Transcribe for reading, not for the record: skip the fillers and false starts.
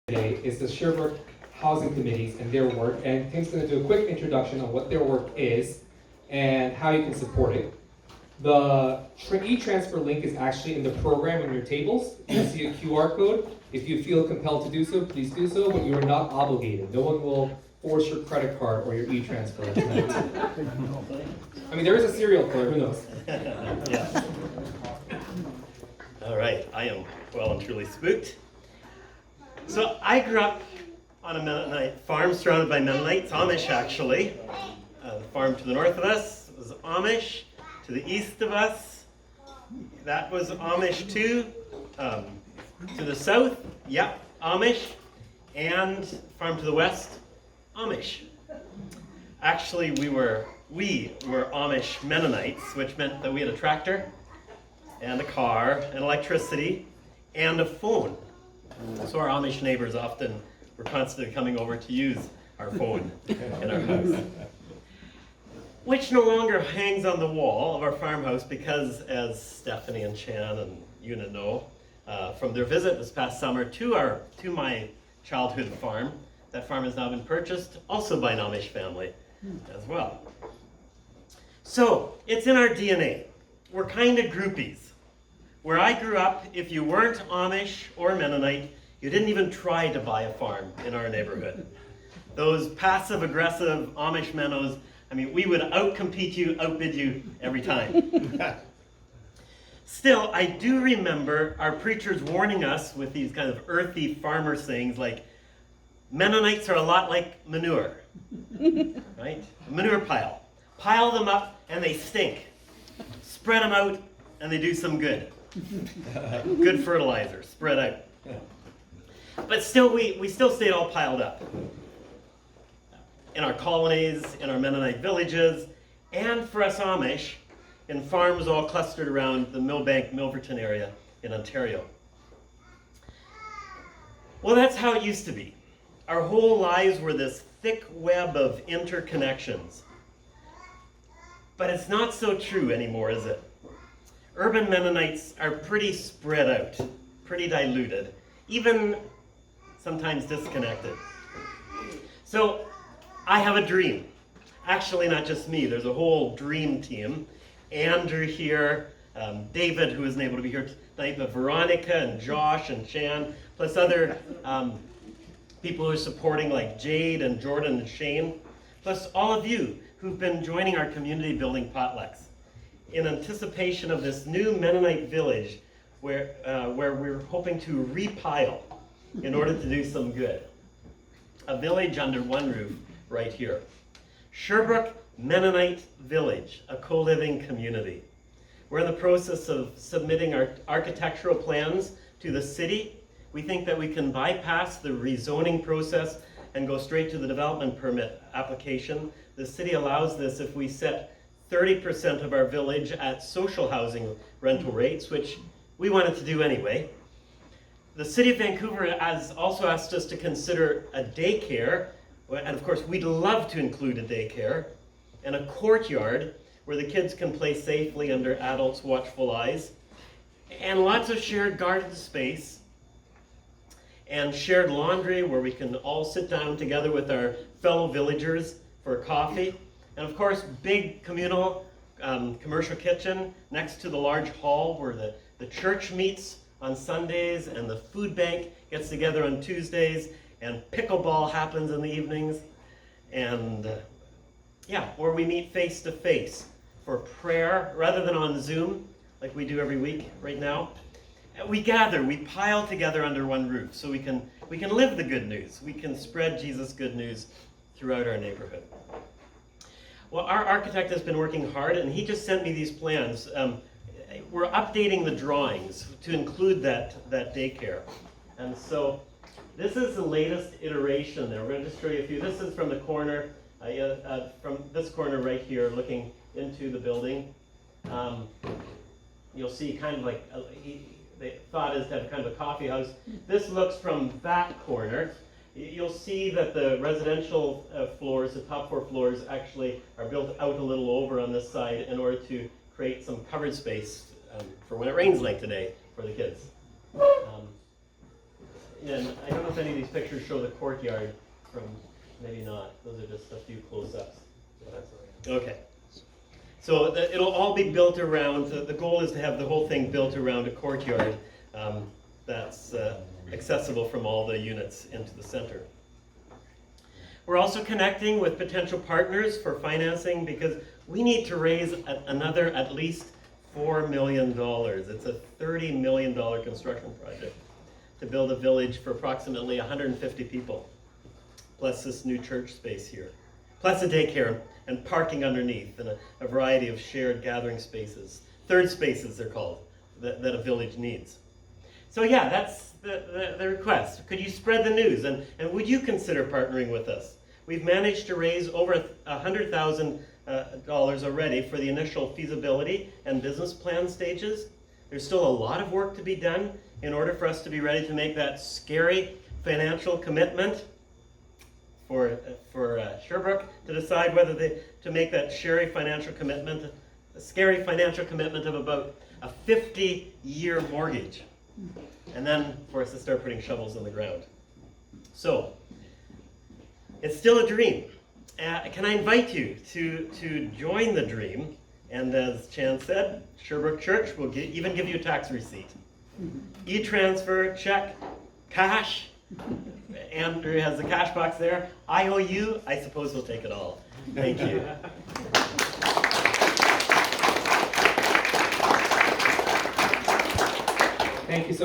today is the Sherbrooke Housing Committees and their work, and Tim's going to do a quick introduction on what their work is and how you can support it. The e-transfer link is actually in the program in your tables. You'll see a QR code. If you feel compelled to do so, please do so, but you are not obligated. No one will force your credit card or your e-transfer tonight. I mean, there is a serial killer, who knows? Yeah. All right, I am well and truly spooked. So I grew up on a Mennonite farm surrounded by Mennonites, Amish actually. The farm to the north of us was Amish. To the east of us, that was Amish too. To the south, yep, Amish. And farm to the west, Amish. Actually, we were Amish Mennonites, which meant that we had a tractor and a car and electricity and a phone. So our Amish neighbors often were constantly coming over to use our phone in our house, which no longer hangs on the wall of our farmhouse because, as Stephanie and Chan and Una know, from their visit this past summer to my childhood farm, that farm has now been purchased also by an Amish family as well. So it's in our DNA. We're kind of groupies. Where I grew up, if you weren't Amish or Mennonite, you didn't even try to buy a farm in our neighborhood. Those passive-aggressive Amish Mennos, I mean, we would outcompete you, outbid you every time. Still, I do remember our preachers warning us with these kind of earthy farmer sayings like, Mennonites are a lot like manure, right? A manure pile. Pile them up and they stink. Spread them out and they do some good. Good fertilizer, spread out. But still, we still stayed all piled up. In our colonies, in our Mennonite villages, and for us Amish, in farms all clustered around the Millbank, Milverton area in Ontario. Well, that's how it used to be. Our whole lives were this thick web of interconnections. But it's not so true anymore, is it? Urban Mennonites are pretty spread out, pretty diluted, even sometimes disconnected. So I have a dream. Actually, not just me. There's a whole dream team. Andrew here, David, who isn't able to be here tonight, but Veronica and Josh and Chan, plus other people who are supporting like Jade and Jordan and Shane, plus all of you who've been joining our community building potlucks in anticipation of this new Mennonite village where we're hoping to repile in order to do some good. A village under one roof right here. Sherbrooke Mennonite Village, a co-living community. We're in the process of submitting our architectural plans to the city. We think that we can bypass the rezoning process and go straight to the development permit application. The city allows this if we set 30% of our village at social housing rental rates, which we wanted to do anyway. The City of Vancouver has also asked us to consider a daycare, and of course we'd love to include a daycare, and a courtyard where the kids can play safely under adults' watchful eyes, and lots of shared garden space, and shared laundry where we can all sit down together with our fellow villagers for coffee. And of course, big communal commercial kitchen next to the large hall where the church meets on Sundays and the food bank gets together on Tuesdays and pickleball happens in the evenings. And where we meet face to face for prayer rather than on Zoom like we do every week right now. We gather, we pile together under one roof so we can live the good news. We can spread Jesus' good news throughout our neighborhood. Well, our architect has been working hard, and he just sent me these plans. We're updating the drawings to include that daycare. And so this is the latest iteration there. We're going to just show you a few. This is from the corner, from this corner right here, looking into the building. You'll see kind of like, the thought is to have kind of a coffee house. This looks from that corner. You'll see that the residential floors, the top 4 floors, actually are built out a little over on this side in order to create some covered space for when it rains like today for the kids. and I don't know if any of these pictures show the courtyard from, maybe not. Those are just a few close-ups. Okay. So it'll all be built around, the goal is to have the whole thing built around a courtyard that's accessible from all the units into the center. We're also connecting with potential partners for financing because we need to raise another at least $4 million. It's a $30 million construction project to build a village for approximately 150 people, plus this new church space here, plus a daycare and parking underneath, and a variety of shared gathering spaces, third spaces they're called, that a village needs. So yeah, that's the request. Could you spread the news, and would you consider partnering with us? We've managed to raise over $100,000 already for the initial feasibility and business plan stages. There's still a lot of work to be done in order for us to be ready to make that scary financial commitment for Sherbrooke to decide whether to make that scary financial commitment of about a 50-year mortgage, and then for us to start putting shovels in the ground. So it's still a dream. Can I invite you to join the dream? And as Chan said, Sherbrooke Church will even give you a tax receipt. E-transfer, check, cash. Andrew has the cash box there. IOU, I suppose we'll take it all. Thank you. Thank you so